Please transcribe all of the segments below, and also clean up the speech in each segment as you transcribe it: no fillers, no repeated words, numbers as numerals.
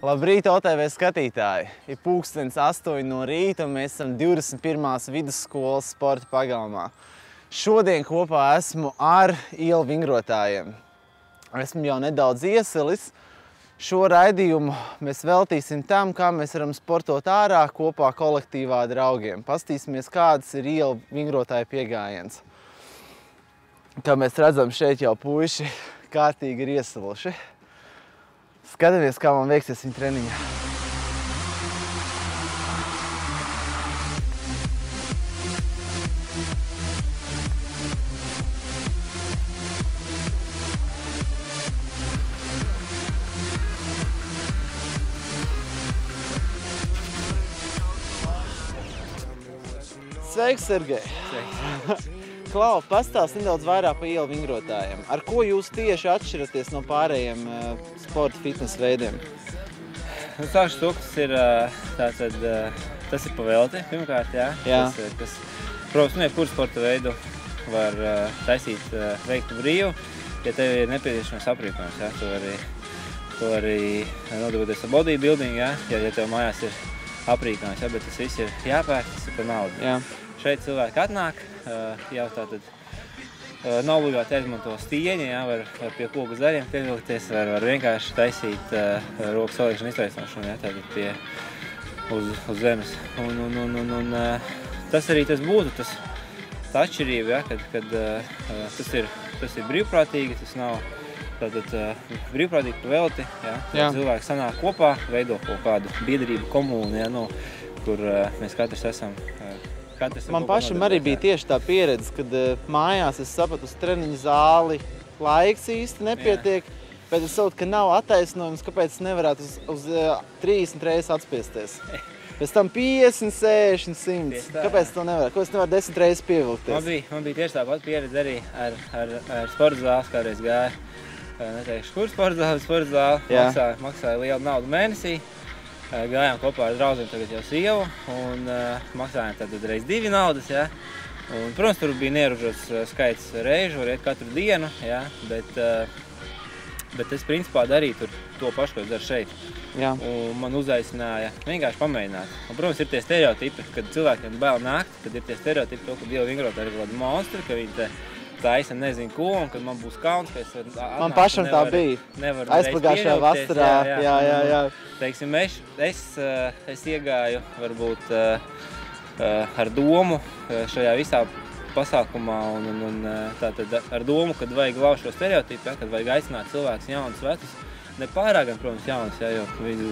Labrīt, OTV skatītāji! Ir pulkstens 8 no rīta un mēs esam 21. vidusskolas sporta pagalmā. Šodien kopā esmu ar ielu vingrotājiem. Esmu jau nedaudz iesilis. Šo raidījumu mēs veltīsim tam, kā mēs varam sportot ārā kopā kolektīvā draugiem. Pastīsimies, kāds ir ielu vingrotāju piegājiens. Kā mēs redzam, šeit jau puiši kārtīgi ir iesiluši. Skatāmies, kā man veiksies viņa treniņā. Sveiks, Sergej! Sveiks! Klau, pastāst nedaudz vairāk par ielu vingrotājiem. Ar ko jūs tieši atšķiraties no pārējiem sporta fitnesa veidiem? Sākšu to, tas ir pa velti, pirmkārt, jā. Protams, jebkuru sporta veidu var taisīt, veikt brīvu, ja tev ir nepieciešams aprīkojums, jā. Tu vari nodarboties ar bodybuilding, jā, ja tev mājās ir aprīkojums, jā, bet tas viss ir jāpērk, tas ir par naudu. Jā. Šeit cilvēki atnāk, jau tātad nav obligāti jāizmanto stieņi, jā, var pie koku zaļiem pievilkties, var vienkārši taisīt roku salikšanu, iztaisnošanu, jā, tātad uz zemes. Un tas arī tas būtu, tā atšķirība, jā, kad tas ir brīvprātīgi, tas nav tātad brīvprātīgi pa velti, jā. Cilvēki sanāk kopā, veido kaut kādu biedrību komūnu, jā, kur mēs katrs esam. Man pašam arī bija tieši tā pieredze, kad mājās es sapratu uz treniņu zāli laiks īsti nepietiek, bet es saprotu, ka nav attaisnojums, kāpēc es nevarētu uz 30 reizes atspiesties. Pēc tam 50, 60, 100. Kāpēc to nevar? Ko es nevaru 10 reizes pievilkties? Man bija tieši tāpat pieredze arī ar sporta zāles, kādreiz gāja. Neteikšu, kur sporta zāle, maksāja lielu naudu mēnesī. Gājām kopā ar draugiem, tagad jau sievu, un maksājām tad reiz 2 naudas, jā. Un, protams, tur bija neierobežots skaits reižu, var iet katru dienu, jā, bet es principā darīju tur to pašu, ko es daru šeit. Jā. Un man uzaicināja vienkārši pamēģināt. Un, protams, ir tie stereotipi, kad cilvēkiem bail nākt, kad ir tie stereotipi, to, ka ielu vingrotāji ir kādi monstri, ka viņi taisa nezinu ko, un kad man būs kauns, ka es atnāku. Man pašam tā bija. Aizpagājušajā vasarā, jā. Teiksim, es iegāju varbūt ar domu šajā visā pasākumā un tātad ar domu, kad vajag lauzt šo stereotipu, kad vajag aicināt cilvēkus jaunus vecus. Ne pārāk gan, protams, jaunus, jā, jo viņi,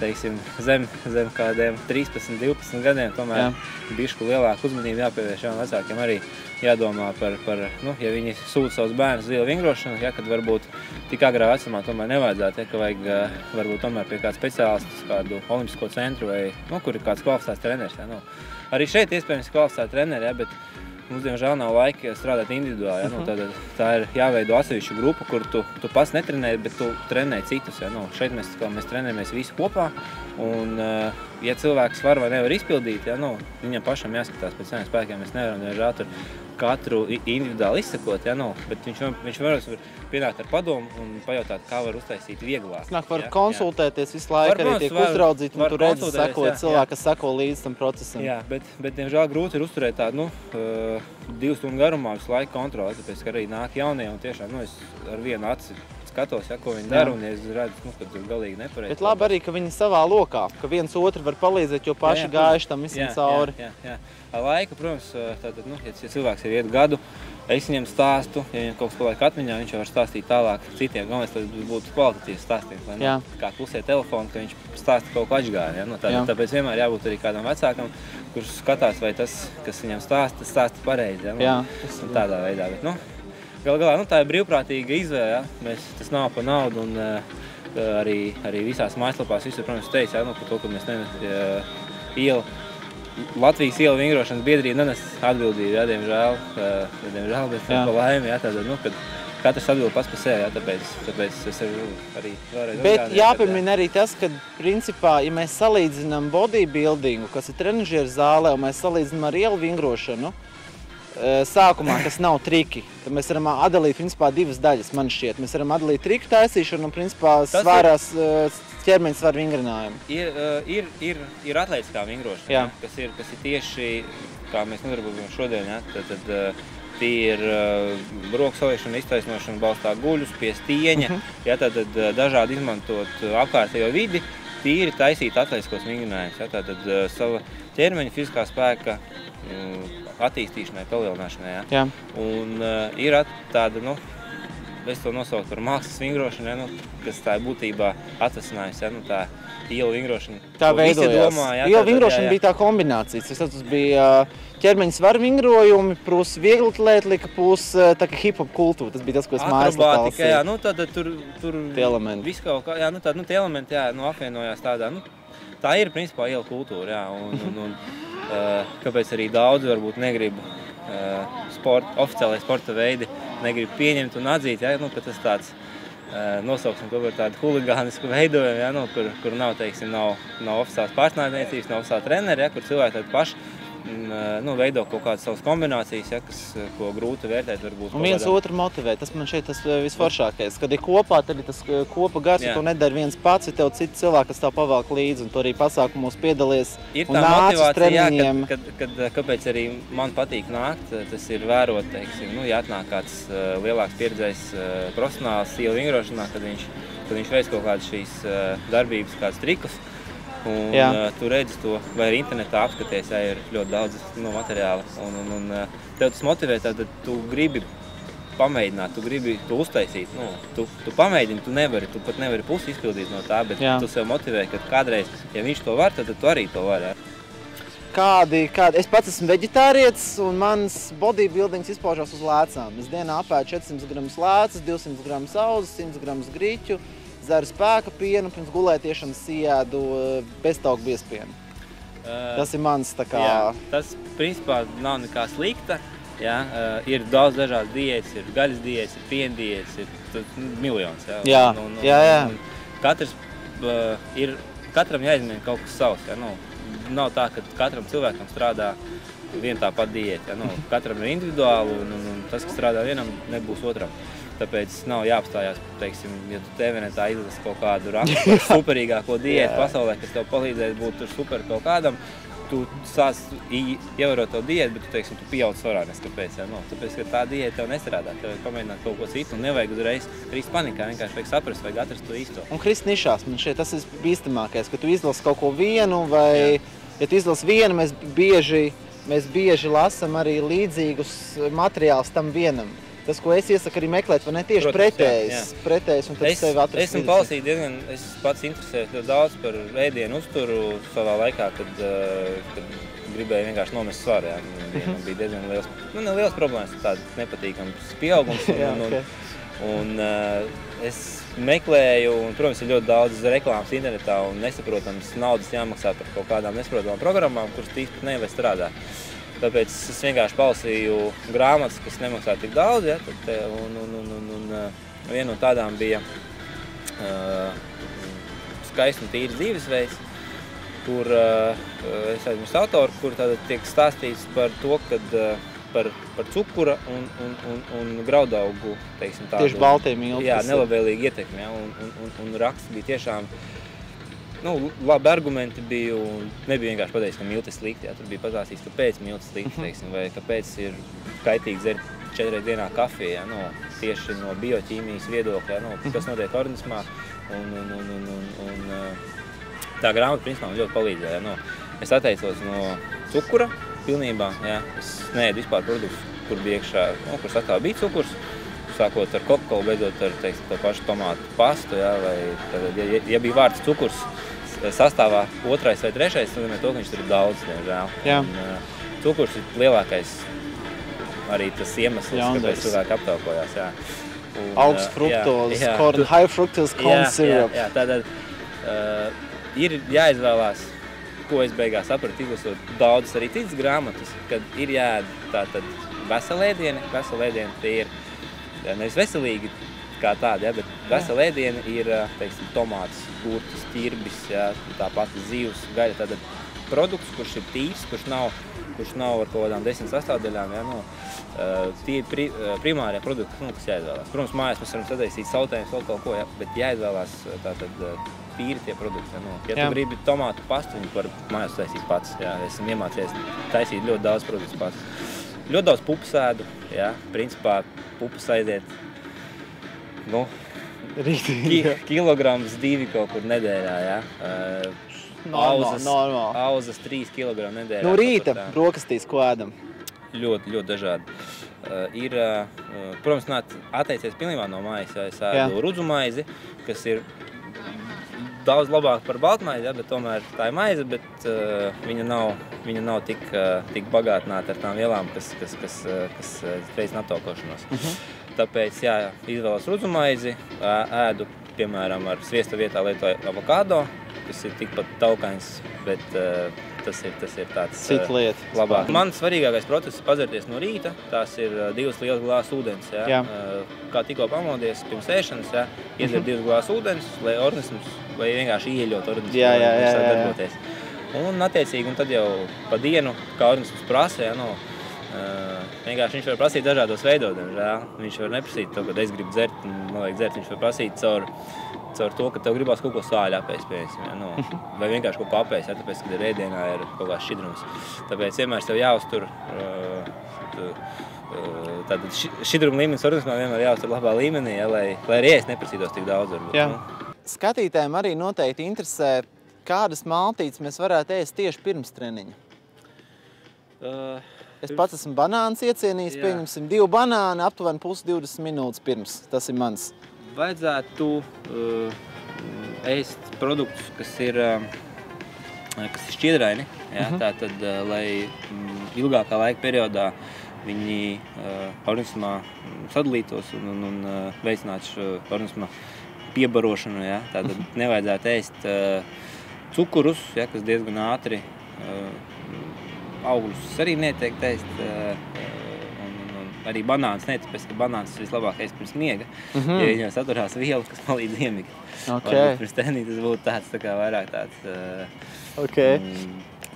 teiksim, zem kādiem 13, 12 gadiem, tomēr bišku lielāku uzmanību jāpievērš jaunu vecākiem arī jādomā par ja viņi sūta savus bērnus uz ielu vingrošanu, ja, kad varbūt tik agrā vecumā tomēr nevajadzētu, ja, ka vajag varbūt tomēr pie kāda speciālistu, kādu olimpisko centru vai, kur ir kāds kvalificēts treneris, ja, Arī šeit iespējams kvalificēti treneri, ja, bet mums, diemžēl, nav laika strādāt individuāli, ja, Tātad tā ir jāveido atsevišķu grupu, kur tu pats netrenēji, bet tu trenēji citus, ja, Šeit mēs trenējamies visi kopā, un, ja cilvēks var vai nevar izpildīt, ja, viņam pašam jāskatās pēc saviem spēkiem, mēs nevaram, diemžēl, tur katru individuāli izsakot, ja, bet viņš var pienākt ar padomu un pajautāt, kā var uztaisīt vieglāk. Var konsultēties visu laiku, arī tiek uzraudzīt, un tu redzi, cilvēki, kas sako līdz tam procesam. Jā, bet diemžēl grūti ir uzturēt tādu, 2 stundu garumā visu laiku kontroli, tāpēc, ka arī nāk jaunie, un tiešām, es ar vienu aci skatos, ko viņi dara, un es redzu, ka tur galīgi nepareizi. Bet labi arī, ka viņi savā lokā, ka viens otru var palīdzēt, jo paši gājuši tam visam cauri. Jā. Ar laiku, protams, tātad, ja cilvēks ir iet gadu, es viņam stāstu, ja viņam kaut kas paliek atmiņā, viņš jau var stāstīt tālāk citiem. Galvenais, tad būtu kvalitatīvs stāstījums, lai kā klusē telefonu, ka viņš stāsta kaut ko atžgāju. Ja? Tāpēc vienmēr jābūt arī kādam vecākam, kurš skatās, vai tas, kas viņam stāsta pareizi. Ja? Tādā veidā. Bet, Galu galā, tā ir brīvprātīga izvēle, ja? Tas nav par naudu, un arī visās mājaslapās visur, protams, teica, par to, ka mēs ielu Latvijas ielu vingrošanas biedrība nenes atbildību, diemžēl, bet pa laimi, tātad, kad katrs atbild pats par sevi, tāpēc es arī vēlreiz Bet jāpiemina arī tas, ka, principā, ja mēs salīdzinām bodybuildingu, kas ir trenižieru zālē, un mēs salīdzinām ar ielu vingrošanu, sākumā, kas nav triki. Tad mēs varam atdalīt, principā, divas daļas, man šķiet. Mēs varam atdalīt triku taisīšanu un, principā, ķermeņa svara vingrinājumu. Ir atlētiskā vingrošana, kas ir tieši, kā mēs nodarbojamies šodien, ja? Tad tie ir rokas saliekšana, iztaisnošana balstā guļus, pie stieņa, ja? Tad dažādi izmantot apkārtējo vidi, tīri taisīt atlētiskos vingrinājumus, ja? Tad sava ķermeņa fiziskā spēka attīstīšanai, palielināšanai. Ja? Un ir tāda, es to nosaucu par mākslas vingrošanu, ja? Kas tā ir būtībā atvesinājums, ja? Tā ielu vingrošana. Tā veidojās. Ielu vingrošana bija tā kombinācijas. Tas bija ķermeņa svara vingrojumi, plus vieglatlētlika, plus tā kā hip-hop kultūra. Tas bija tas, ko es mājaslapā lasīju. Jā, tad tur tie elementi. Viss kaut kā, jā, tie elementi, jā, apvienojās tādā, tā ir principā ielu kultūra, jā, un kāpēc arī daudzi varbūt negrib oficiālai sporta veidi, negrib pieņemt un atzīt, ja, ka tas tāds nosauksim kaut par tādu huligānisku veidojumu, ja, kur nav, teiksim, nav oficiāls pārstāvniecības, nav oficiāli treneri, ja, kur cilvēki tādi paši veido kaut kādas savas kombinācijas, ja, ko grūti vērtēt varbūt. Un viens otru motivē, tas man šeit tas visforšākais. Kad ir kopā, tad ir tas kopa gars, ja tu nedari viens pats, ir tev citi cilvēki, kas tev pavalk līdzi, un tu arī pasākumos piedalies un nāc uz treniņiem. Kāpēc arī man patīk nākt, tas ir vērot, teiksim, ja atnāk kāds lielāks pieredzējis profesionāls ielu vingrošanā, kad viņš veic kaut kādas šīs darbības, kādas trikus. Un tu redzi to, vai arī internetā apskaties, ja ir ļoti daudz materiāla. Un tev tas motivē, tad tu gribi pamēģināt, tu gribi to uztaisīt. Tu pamēģini, tu pat nevari pusi izpildīt no tā, bet tu sev motivē, ka kādreiz, ja viņš to var, tad tu arī to vari. Ja? Es pats esmu veģetārietis un mans bodybuildings izpaužās uz lēcām. Es dienā apēdu 400 gramus lēcas, 200 gramus auzas, 100 gramus grīķu. Dzeru spēka pienu, pirms gulētiešanas ieēdu beztauku biespienu. Tas ir mans tā kā... Jā, tas principā nav nekā slikta. Ja? Ir daudz dažādas diētas, ir gaļas diētas, ir piena diētas, ir miljons. Ja? Jā. Katram jāizmēģina kaut kas savs. Ja? Nav tā, ka katram cilvēkam strādā viena tā pat diēta. Ja? Katram ir individuāli un tas, kas strādā vienam, nebūs otram. Tāpēc nav jāapstājās, teiksim, ja tu TVNetā izlasi kaut kādu rakstu superīgāko diētu pasaulē, kas tev palīdzēs būt tur super kaut kādam, tu sāc ievērot to diētu, bet tu pieaudz svarā, kāpēc. Ja? Tāpēc, ka tā diēta tev nestrādā, tev vajag pamēģināt kaut ko citu un nevajag uzreiz krist panikā, vienkārši vajag saprast, vajag atrast to īsto. Un krist nišās, man šeit tas ir bīstamākais, ka tu izlasi kaut ko vienu vai, ja tu izlasi vienu, mēs bieži lasam arī līdzīgus materiālus tam vienam. Tas, ko es iesaku arī meklēt, vai ne tieši pretējs, un tad sevi atrast. Esmu palasījis diezgan, es pats interesēju ļoti daudz par ēdienu uzturu savā laikā, kad gribēju vienkārši nomest svaru. Man bija diezgan liels problēmas, tāds nepatīkams pieaugums. Un es meklēju, un, protams, ir ļoti daudz reklāmas internetā un nesaprotams naudas jāmaksā par kaut kādām nesaprotamām programmām, kuras tīsti nevajag strādā. Tāpēc es vienkārši palasīju grāmatas, kas nemaksā tik daudz, ja, un viena no tādām bija skaists un tīrs dzīvesveids, kur es aizmirstu autoru, kur tātad tiek stāstīts par to, kad par cukura un graudaugu, teiksim tādu. Tieši baltie milti. Jā, nelabvēlīgi ietekmi, ja, un raksts bija tiešām labi argumenti bija un nebija vienkārši pateicis, ka milti ir slikti. Jā. Tur bija pastāstīts, kāpēc milti ir slikti, teiksim, vai kāpēc ir kaitīgi dzert 4 reizes dienā kafiju, ja, tieši no bioķīmijas viedokļa, kas notiek organismā. Un tā grāmata, principā, man ļoti palīdzēja. Ja, es atteicos no cukura pilnībā. Ja. Es neēdu vispār produktus, kur bija iekšā, kur sastāvā bija cukurs. Sākot ar Coca-Cola, beidzot ar, teiksim, to pašu tomātu pastu, ja, vai, ja bija vārds cukurs sastāvā 2. vai 3, tad vienmēr to, ka viņš tur ir daudz, diemžēl. Cukurs ir lielākais arī tas iemesls, kāpēc cilvēki aptaukojās. Jā. Augsts fruktozes, high fructose corn syrup. Jā, tātad ir jāizvēlās, ko es beigās sapratu, izlasot daudzas arī citas grāmatas, kad ir jāēd tātad veselēdieni. Veselēdieni tie ir nevis veselīgi kā tādi, ja, bet vesela ēdiena ir, teiksim, tomāts, gurķis, ķirbis, ja, tāpat zivs, gaļa, tātad produkts, kurš ir tīrs, kurš nav kurš nav ar kaut kādām 10 sastāvdaļām, ja, nu, tie primārie produkti, nu, kas jāizvēlās. Protams, mājās mēs varam sataisīt sautējumus, vēl kaut ko, ja, bet jāizvēlās tātad tīri tie produkti. Ja, nu. Ja tu gribi tomātu pastu, viņu var mājās taisīt pats. Ja. Esmu iemācījies taisīt ļoti daudz produktus pats. Ļoti daudz pupas ēdu, ja. Principā pupas aiziet, nu, kilograms 2 kaut kur nedēļā, ja. Auzas 3 kg nedēļā. No rīta brokastīs, ko ēdam? Ļoti, ļoti dažādi. Ir, protams, atteicies pilnībā no maizi, ja es ēdu rudzu maizi, kas ir daudz labāk par baltmaizi, ja, bet tomēr tā ir maize, bet viņa nav tik bagātināta ar tām vielām, kas veicina aptaukošanos. Tāpēc, jā, izvēlos rudzu maizi, ēdu, piemēram, ar sviesta vietā lietoju avokado, kas ir tikpat taukains, bet tas ir tāds labāk. Man svarīgākais process ir padzerties no rīta, tās ir 2 liels glāzes ūdens, ja. Kā tikko pamodies pirms ēšanas, ja, iedzer 2 glāzes ūdens, lai organisms, vai vienkārši ieļot organismu, lai darboties. Un attiecīgi, un tad jau pa dienu, kā organisms prasa, ja, nu, vienkārši viņš var prasīt dažādos veidos, diemžēl. Viņš var neprasīt to, kad es gribu dzert, man vajag dzert, viņš var prasīt caur to, ka tev gribās kaut ko sāļu apēst, piemēram, ja, nu, vai vienkārši kaut ko apēst, ja, tāpēc, kad ēdienā ir kaut kāds šķidrums. Tāpēc vienmēr tev jāuztur, tātad šķidruma līmenis organismā vienmēr jāuztur labā līmenī, ja, lai arī ēst neprasītos tik daudz, varbūt. Nu. Skatītājiem arī noteikti interesē, kādas maltītes mēs varētu ēst tieši pirms treniņa. Es pats esmu banāns iecienījis, pieņemsim 2 banāni, aptuveni pus 20 minūtes pirms. Tas ir mans. Vajadzētu ēst produktus, kas ir šķiedraini, ja, tātad, lai ilgākā laika periodā viņi organismā sadalītos un veicinātu organismā piebarošanu, ja, tātad nevajadzētu ēst cukurus, ja, kas diezgan ātri, augļus arī neteikt ēst, arī banāns ne, tāpēc, ka banāns vislabāk ēst pirms miega, ja viņā saturās viela, kas palīdz iemigt. Varbūt pirms treniņa tas būtu tāds, tā kā vairāk tāds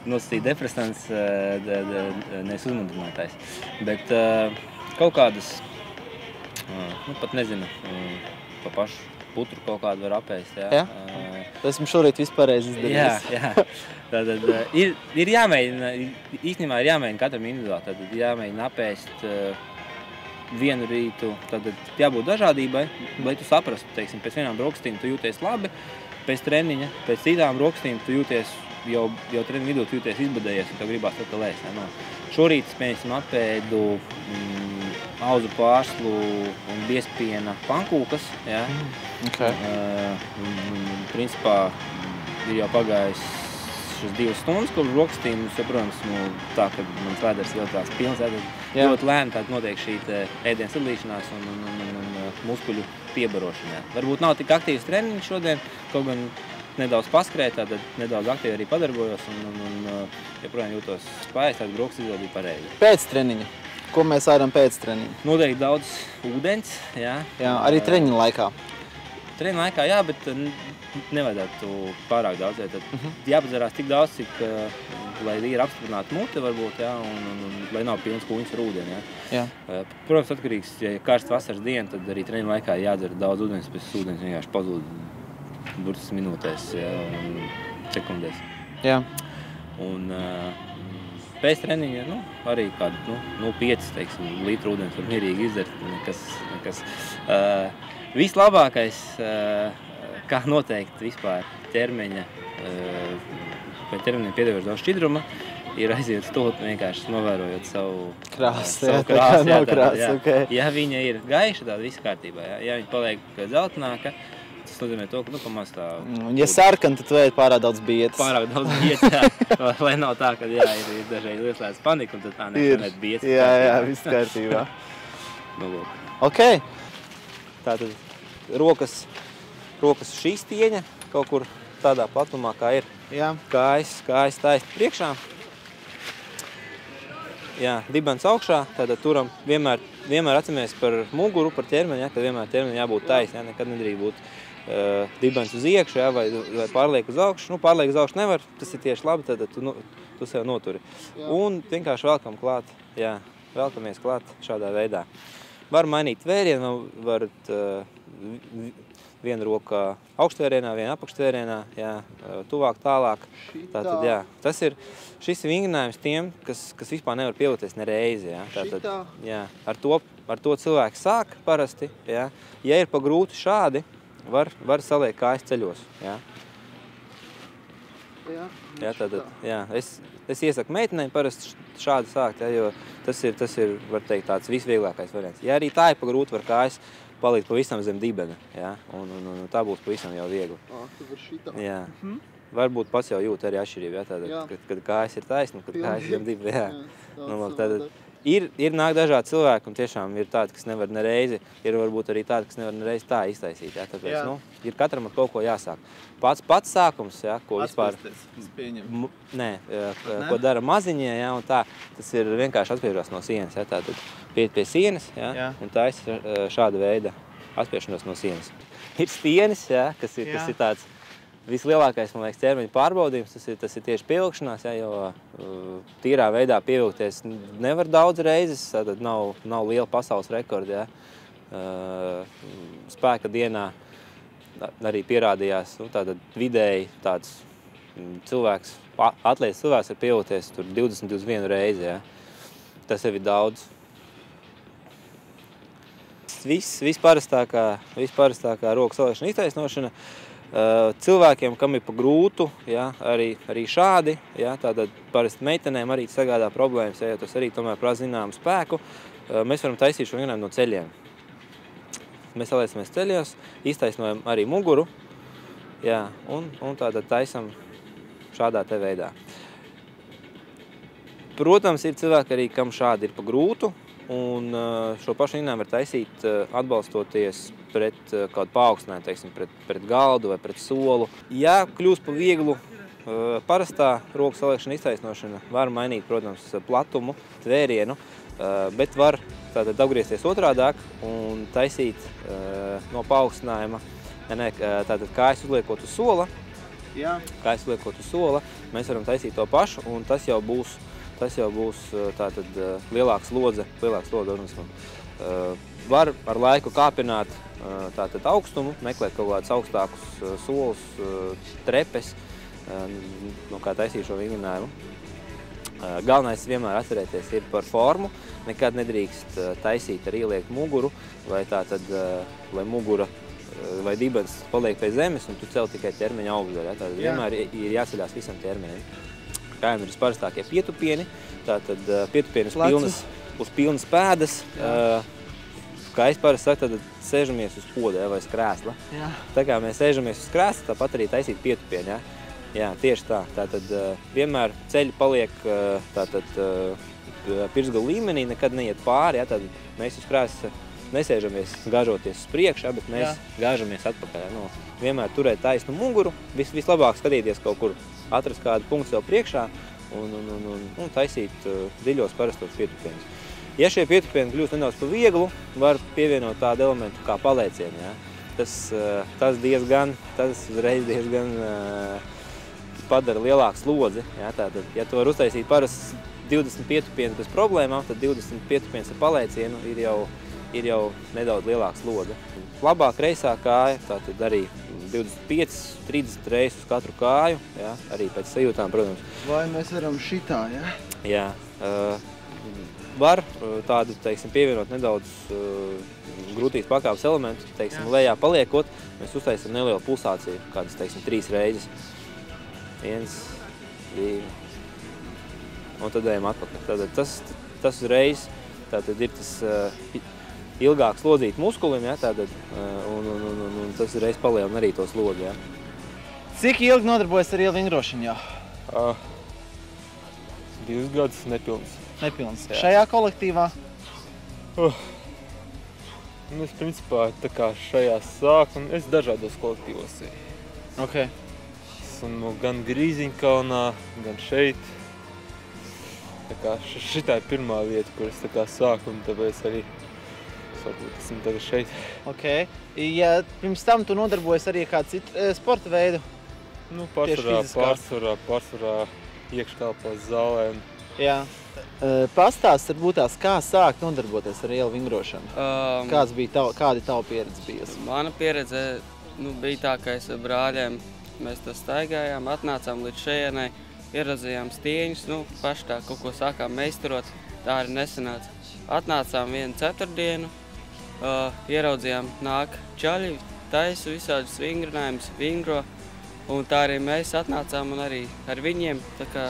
nosacīt depresants, nevis uzmundrinātājs. Bet kaut kādas, nu pat nezinu, pa pašu putru kaut kādu var apēst. Ja? Esmu šorīt vispārreiz izdarījis. Jā. Tātad ir jāmēģina, īstenībā ir jāmēģina katram individuāli, tātad jāmēģina apēst vienu rītu, tātad jābūt dažādībai, lai tu saprastu, teiksim, pēc vienām brokastīm tu jūties labi, pēc treniņa, pēc citām brokastīm tu jūties, jau treniņa vidū tu jūties izbadējies un tev gribās atkal ēst. No. Šorīt es, piemēram, apēdu auzu pārslu un biezpiena pankūkas, ja. Principā ir jau pagājis 2 stundas kopš brokastīm, protams, tā, ka mans vēders jau tās pilns, ļoti lēni tāda notiek šī ēdienu sadalīšanās un muskuļu piebarošana. Varbūt nav tik aktīvs treniņš šodien, kaut gan nedaudz paskrēju, tātad nedaudz aktīvi arī padarbojos un joprojām jūtos spējas, tāda brokas izvēlīja pareizi. Pēc treniņa? Ko mēs ēdam pēc treniņa? Noteikti daudz ūdens, jā. Jā, arī treniņa laikā? Treniņa laikā, jā, bet nevajadzētu pārāk daudz. Tad jāpadzerās tik daudz, cik, lai ir apstiprināta mute varbūt, jā, un lai nav pilns kuņas ar ūdeni. Jā. Protams, atkarīgs, ja karsts vasaras diena, tad arī treniņa laikā jādzer daudz ūdens, pēc ūdens vienkārši pazūd burtiski minūtēs, jā, un sekundēs. Jā. Un pēc treniņa, nu, arī kādu, 5, teiksim, litru ūdens var mierīgi izdzert, nekas. Vislabākais, kā noteikti vispār ķermeņa, vai ķermeņiem piedevērš daudz šķidruma, ir aiziet stūt vienkārši novērojot savu krāsu. Ja viņa ir gaiša, tāda viss kārtībā. Ja viņa paliek zeltaināka, tas nozīmē to, ka pamaz tā... Ja sarkan, tad tu ēd pārāk daudz bietas. Pārāk daudz bietas, jā. Lai nav tā, ka ir dažreiz ieslēdz panika, un tad tā nesanēt bietas. Jā, viss kārtībā. Ok. Tātad rokas šī stieņa kaut kur tādā platumā, kā ir. Kājas taist priekšā. Jā, dibens augšā, tātad turam vienmēr atceramies par muguru, par ķermeni, kad vienmēr ķermeni jābūt taisni, nekad nedrīkst būt dibens uz iekšu, vai pārliek uz augšu. Pārliek uz augšu nevar, tas ir tieši labi, tad tu tu sev noturi. Un vienkārši velkam klāt, velkamies klāt šādā veidā. Var mainīt vērienu, varat viena roka augstvērienā, viena apakštvērienā, tuvāk, tālāk. Tātad, šis ir vingrinājums tiem, kas vispār nevar pievilkties nereizi. Tātad, ar to cilvēki sāk parasti. Ja ir pa grūti šādi, var saliekt kājas ceļos. Es iesaku meitenēm parasti šādi sākt, jo tas ir, var teikt, tāds visvieglākais variants. Ja arī tā ir pa grūti, var kājas palikt pavisam zem dibena, un tā būs pavisam jau viegli. Tu var šitā. Varbūt pats jau jūt arī atšķirību, kad kājas ir taisna, kad kājas ir zem dibena. Ir nāk dažādi cilvēki, un tiešām ir tādi, kas nevar nereizi, ir varbūt arī tādi, kas nevar nereizi tā iztaisīt. Tāpēc, ir katram ar kaut ko jāsāk. Pats sākums, ko vispār... Ko dara maziņie, un tā, tas ir vienkārši atspiežās no sienas. Tātad pieiet pie sienas, un taisa šāda veida atspiešanos no sienas. Ir stienis, kas ir tāds vislielākais, man liekas, ķermeņa pārbaudījums, tas ir tieši pievilkšanās, jo tīrā veidā pievilkties nevar daudz reizes, tad nav liela pasaules rekorda. Spēka dienā arī pierādījās, tātad vidēji tāds cilvēks, atlētas cilvēks var pievilkties tur 20-21 reizi. Tas jau ir daudz. Visparastākā roku saliekšana iztaisnošana cilvēkiem, kam ir pa grūtu, arī šādi, tātad parasti meitenēm arī sagādā problēmas, jo tas arī tomēr prasa zināmu spēku. Mēs varam taisīt šo vienājumu no ceļiem. Mēs saliecamies ceļos, iztaisnojam arī muguru, un tātad taisam šādā te veidā. Protams, ir cilvēki arī, kam šādi ir pa grūtu, un šo pašu vienājumu var taisīt atbalstoties pret kādu paaugstinājumu, teiksim, pret galdu vai pret solu. Ja kļūst pa vieglu, parastā roku saliekšana iztaisnošana var mainīt, protams, platumu, tvērienu, bet var tātad apgriezties otrādāk un taisīt no paaugstinājuma, tātad kājas uzliekot uz sola. Kājas uzliekot uz sola, mēs varam taisīt to pašu, un tas jau būs tātad lielāks lodze organismam. Var ar laiku kāpināt tātad augstumu, meklēt kaut kādus augstākus solus, trepes, kā taisīt šo vingrinājumu. Galvenais vienmēr atcerēties ir par formu, nekad nedrīkst taisīt ar ieliekt muguru, vai tātad, lai mugura vai dibens paliek pie zemes, un tu cel tikai ķermeņa augšdaļu. Tātad vienmēr ir jāceļās visam ķermenim. Kājām ir parastākie pietupieni, tātad pietupieni uz pilnas pēdas. Kā es parasti saku, tad sēžamies uz poda vai uz krēsla. Tā kā mēs sēžamies uz krēsla, tāpat arī taisīt pietupieni. Tieši tā. Tātad vienmēr ceļi paliek pirksgalu līmenī, nekad neiet pāri. Tad mēs uz krēsla nesēžamies gāžoties uz priekšu, bet mēs gāžamies atpakaļ. Vienmēr turēt taisnu muguru, vislabāk skatīties kaut kur, atrast kādu punktu sev priekšā un taisīt dziļos parastos pietupienus. Ja šie pietupieni kļūst nedaudz pa vieglu, var pievienot tādu elementu kā palēcienu. Tas uzreiz diezgan padara lielāku slodzi. Tātad, ja tu var uztaisīt parasti 20 pietupienus bez problēmām, tad 20 pietupienus ar palēcienu ir jau nedaudz lielāka slodze. Labāk kreisā kāja, tātad arī 25-30 reizes uz katru kāju, arī pēc sajūtām, protams. Vai mēs varam šitā, Var tādu, teiksim, pievienot nedaudz grūtības pakāpes elementu, teiksim, lejā paliekot, mēs uztaisam nelielu pulsāciju, kādas, teiksim, 3 reizes. 1, 2, un tad ejam atpakaļ. Tātad tas uzreiz, tātad ir tas ilgāk slodzīt muskulim, un tas uzreiz palielina arī to slodzi. Cik ilgi nodarbojas ar ielu vingrošanu jau? 2 gadus nepilns. Nepilns. Šajā kolektīvā? Es principā tā kā šajā sāku, un es dažādos kolektīvos eju. Ok. Esmu gan Grīziņkalnā, gan šeit. Tā kā šitā ir pirmā vieta, kur es tā kā sāku, un tāpēc arī varbūt esmu tagad šeit. Ok. Ja pirms tam tu nodarbojies arī kādu citu sporta veidu? Pārsvarā iekštelpās zālē. Jā. Pastāst varbūt tās, kā sākt nodarboties ar ielu vingrošanu? Kāda tava pieredze bijusi? Mana pieredze bija tā, ka es ar brāļiem mēs to staigājām, atnācām līdz šejienai, ieraudzījām stieņus, paši tā kaut ko sākām meistarot, tā arī nesanāca. Atnācām vienu ceturtdienu, ieraudzījām nāk čaļi, taisa visādus vingrinājumus, vingro, un tā arī mēs atnācām un arī ar viņiem tā kā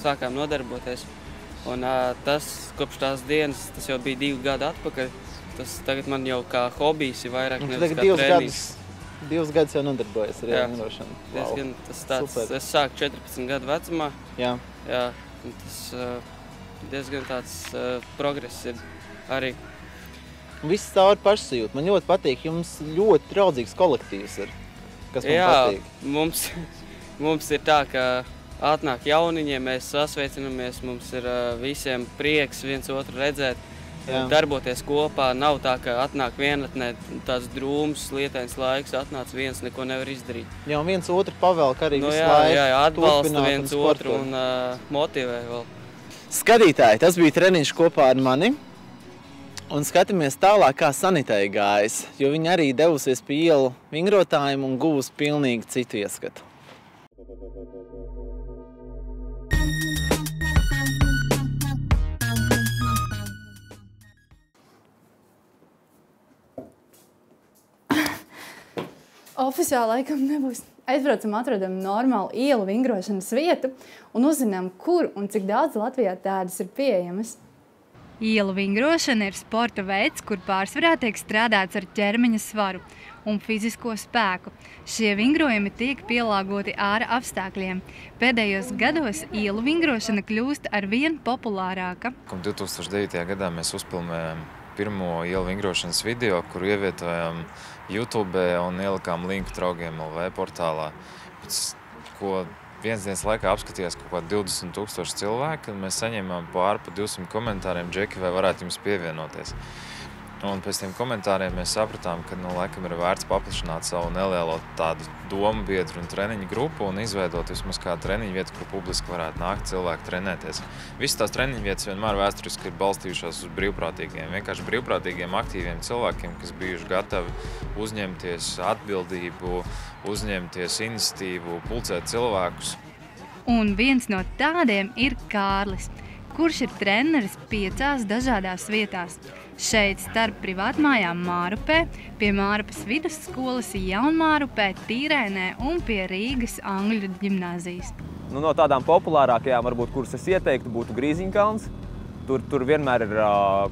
sākām nodarboties. Un tas kopš tās dienas, tas jau bija 2 gadi atpakaļ, tas tagad man jau kā hobijs ir vairāk nevis kā treniņš. 2 gadus jau nodarbojas ar ielu vingrošanu. Diezgan tas tāds, super. Es sāku 14 gadu vecumā. Jā. Jā, un tas diezgan tāds progress ir arī. Viss cauri pašsajūt. Man ļoti patīk, jums ļoti draudzīgs kolektīvs ir, kas man patīk. Jā, mums ir tā, ka atnāk jauniņiem, mēs sasveicinamies, mums ir visiem prieks viens otru redzēt, darboties kopā. Nav tā, ka atnāk vienatnē tāds drūms, lietains laiks, atnāc viens, neko nevar izdarīt. Jā, un viens otru pavelk arī visu laiku. Jā, atbalsta viens otru un motivē vēl. Skatītāji, tas bija treniņš kopā ar mani. Un skatāmies tālāk, kā Sanitai gājis, jo viņa arī devusies pie ielu vingrotājiem un guvusi pilnīgi citu ieskatu. Oficiāli laikam nebūs. Aizbraucam, atrodam normālu ielu vingrošanas vietu un uzzinām, kur un cik daudz Latvijā tādas ir pieejamas. Ielu vingrošana ir sporta veids, kur pārsvarā tiek strādāts ar ķermeņa svaru un fizisko spēku. Šie vingrojumi tiek pielāgoti āra apstākļiem. Pēdējos gados ielu vingrošana kļūst arvien populārāka. 2009. gadā mēs uzfilmējām pirmo ielu vingrošanas video, kuru ievietojām YouTube un ielikām linku draugiem LV portālā. Pēc ko vienas dienas laikā apskatījās kaut kā 20,000 cilvēki, un mēs saņēmām pāri pa 200 komentāriem, Džeki, vai varētu jums pievienoties. Un pēc tiem komentāriem mēs sapratām, ka laikam ir vērts paplašināt savu nelielo tādu domu biedru un treniņu grupu un izveidot vismaz kādu treniņu vietu, kur publiski varētu nākt cilvēki trenēties. Visas tās treniņu vietas vienmēr vēsturiski ir balstījušās uz brīvprātīgiem, vienkārši brīvprātīgiem, aktīviem cilvēkiem, kas bijuši gatavi uzņemties atbildību, uzņemties iniciatīvu, pulcēt cilvēkus. Un viens no tādiem ir Kārlis, kurš ir treneris 5 dažādās vietās. Šeit starp privātmājām Mārupē, pie Mārupes vidusskolas Jaunmārupē, Tīrēnē un pie Rīgas Angļu ģimnāzijas. No tādām populārākajām, varbūt, kuras es ieteiktu, būtu Grīziņkalns. Tur vienmēr ir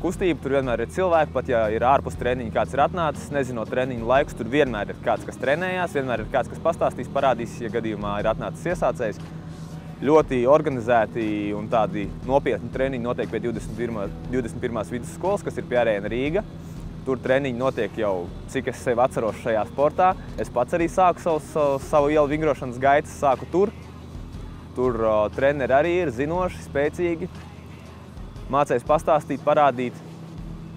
kustība, tur vienmēr ir cilvēki, pat ja ir ārpus treniņa kāds ir atnācis, nezinot treniņu laikus, tur vienmēr ir kāds, kas trenējās, vienmēr ir kāds, kas pastāstīs, parādīs, ja gadījumā ir atnācis iesācējs. Ļoti organizēti un tādi nopietni treniņi notiek pie 21. vidusskolas, kas ir pie Arēna Rīga. Tur treniņi notiek jau, cik es sevi atceros šajā sportā. Es pats arī sāku savu ielu vingrošanas gaitas, sāku tur. Tur treneri arī ir zinoši, spēcīgi. Mācējis pastāstīt, parādīt,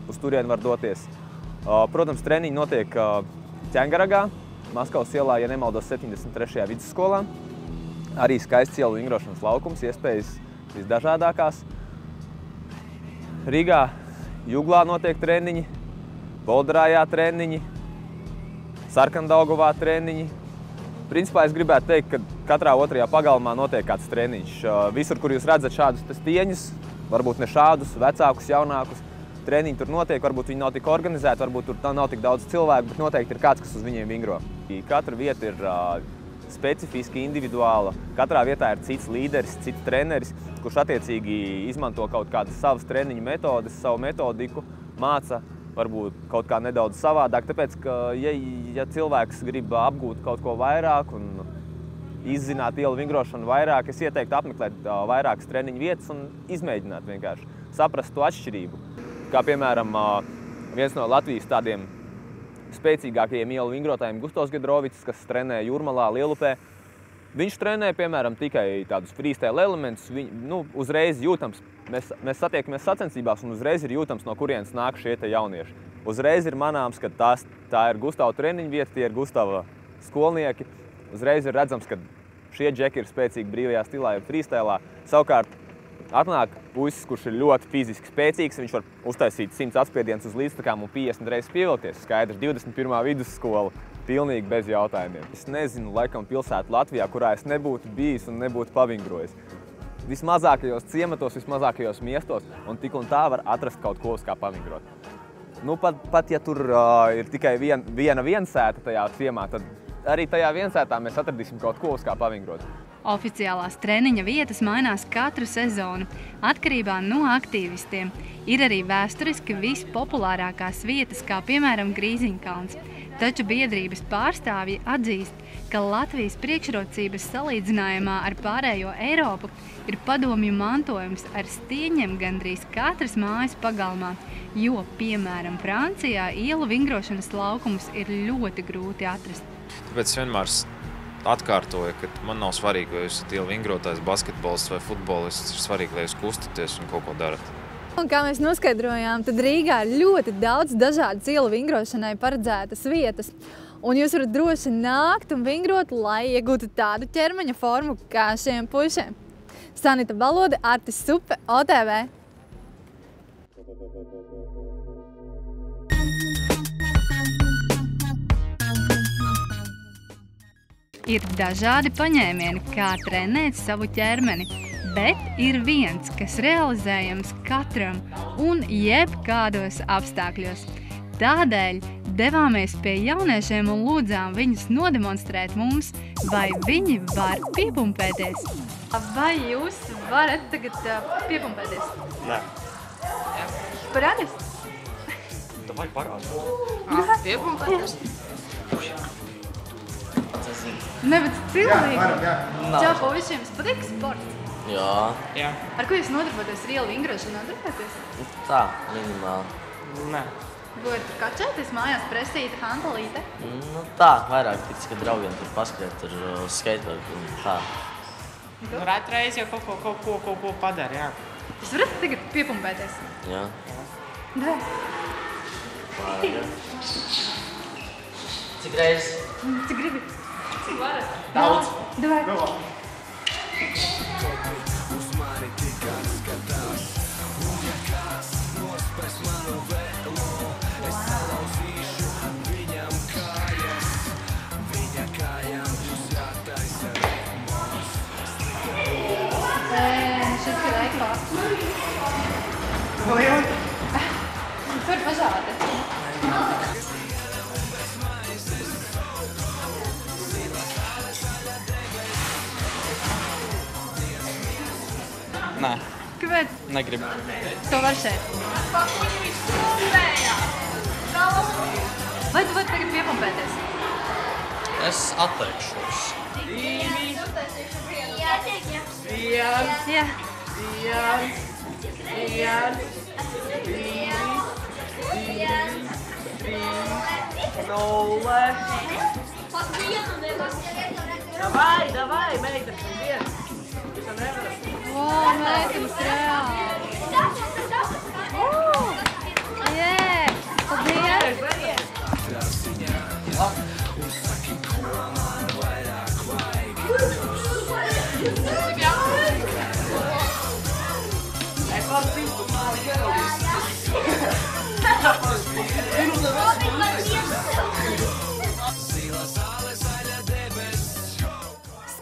uz turieni var doties. Protams, treniņi notiek Ķengaragā, Maskavas ielā, ja nemaldos, 73. vidusskolā. Arī skaists ielu vingrošanas laukums, iespējas visdažādākās. Rīgā, Juglā notiek treniņi, Bolderājā treniņi, Sarkandaugavā treniņi. Principā es gribētu teikt, ka katrā otrajā pagalmā notiek kāds treniņš. Visur, kur jūs redzat šādus stieņus, varbūt ne šādus, vecākus, jaunākus, treniņi tur notiek, varbūt viņi nav tik organizēti, varbūt tur nav tik daudz cilvēku, bet noteikti ir kāds, kas uz viņiem vingro. Katra vieta ir specifiski, individuāla. Katrā vietā ir cits līderis, cits treneris, kurš attiecīgi izmanto kaut kādas savas treniņu metodes, savu metodiku, māca varbūt kaut kā nedaudz savādāk. Tāpēc, ka ja cilvēks grib apgūt kaut ko vairāk un izzināt ielu vingrošanu vairāk, es ieteiktu apmeklēt vairākas treniņu vietas un izmēģināt vienkārši, saprast to atšķirību. Kā piemēram, viens no Latvijas tādiem spēcīgākajiem ielu vingrotājiem Gustavs Gedrovics, kas trenē Jūrmalā, Lielupē. Viņš trenē, piemēram, tikai tādus freestyle elementus. Uzreiz jūtams, mēs satiekamies sacensībās un uzreiz ir jūtams, no kurienes nāk šie te jaunieši. Uzreiz ir manāms, ka tā ir Gustava treniņu vieta, tie ir Gustava skolnieki. Uzreiz ir redzams, ka šie džeki ir spēcīgi brīvajā stilā, ja freestylā. Savukārt atnāk puisis, kurš ir ļoti fiziski spēcīgs, viņš var uztaisīt 100 atspiedienus uz līdztakām un 50 reizes pievilkties. Skaidrs, 21. vidusskola, pilnīgi bez jautājumiem. Es nezinu, laikam, pilsētu Latvijā, kurā es nebūtu bijis un nebūtu pavingrojis. Vismazākajos ciematos, vismazākajos miestos, un tik un tā var atrast kaut ko, uz kā pavingrot. Nu, pat ja tur ir tikai viena viensēta tajā ciemā, tad arī tajā viensētā mēs atradīsim kaut ko, uz kā pavingrot. Oficiālās treniņa vietas mainās katru sezonu, atkarībā no aktīvistiem. Ir arī vēsturiski vispopulārākās vietas, kā piemēram Grīziņkalns. Taču biedrības pārstāvji atzīst, ka Latvijas priekšrocības salīdzinājumā ar pārējo Eiropu ir padomju mantojums ar stieņiem gandrīz katras mājas pagalmā, jo, piemēram, Francijā ielu vingrošanas laukumus ir ļoti grūti atrast. Tāpēc es vienmēr atkārtoju, ka man nav svarīgi, vai jūs esat ielu vingrotājs, basketbolists vai futbolists, ir svarīgi, lai jūs kustaties un kaut ko darat. Un kā mēs noskaidrojām, tad Rīgā ir ļoti daudz dažādas ielu vingrošanai paredzētas vietas. Un jūs varat droši nākt un vingrot, lai iegūtu tādu ķermeņa formu kā šiem puišiem. Sanita Balode, Artis Supe, OTV. Ir dažādi paņēmieni, kā trenēt savu ķermeni, bet ir viens, kas realizējams katram un jebkādos apstākļos. Tādēļ devāmies pie jauniešiem un lūdzām viņus nodemonstrēt mums, vai viņi var piepumpēties. Vai jūs varat tagad piepumpēties? Nē. Parādīs? Tā vajag parādīt. Piepumpēties? Ne, bet stilīgi. Čau, puiši, jums patīk sports? Jā. Ar ko jūs nodarboties ar ielu vingrošanu nodarboties? Tā, minimāli. Nē. Godat tur kačēties mājās, presīta, hantelīte? Nu tā, vairāk tiks, ka draugiem tur paskriet, tur skateparku un tā. Varētu reiz jau kaut ko padara, jā. Jūs varat tagad piepumpēties? Jā. Davai. Cik reizes? Cik gribi? Cik varat? Daudz. Davai. Uz mani tikai skatās, un ja kāds nospēs manu vēlo, es salauzīšu viņam kājas, viņa kājām būs jātaisa ritmos. Šis ir laikā. Tur pažādi. Nē. Kāpēc? Negribu. To var šeit. Vai tu vari tagad piepumpēties? Es atteikšos. Jā. Davai, meitenes, viens. Wow, meitenes, reāli. Paldies!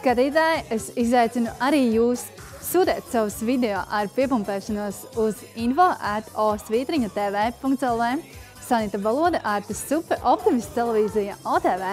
Skatītāji, es izaicinu arī jūs sūtīt savus video ar piepumpēšanos uz info@osvitriņatv.lv. Sanita Balode, Artis Supe, Optimists televīzija, OTV.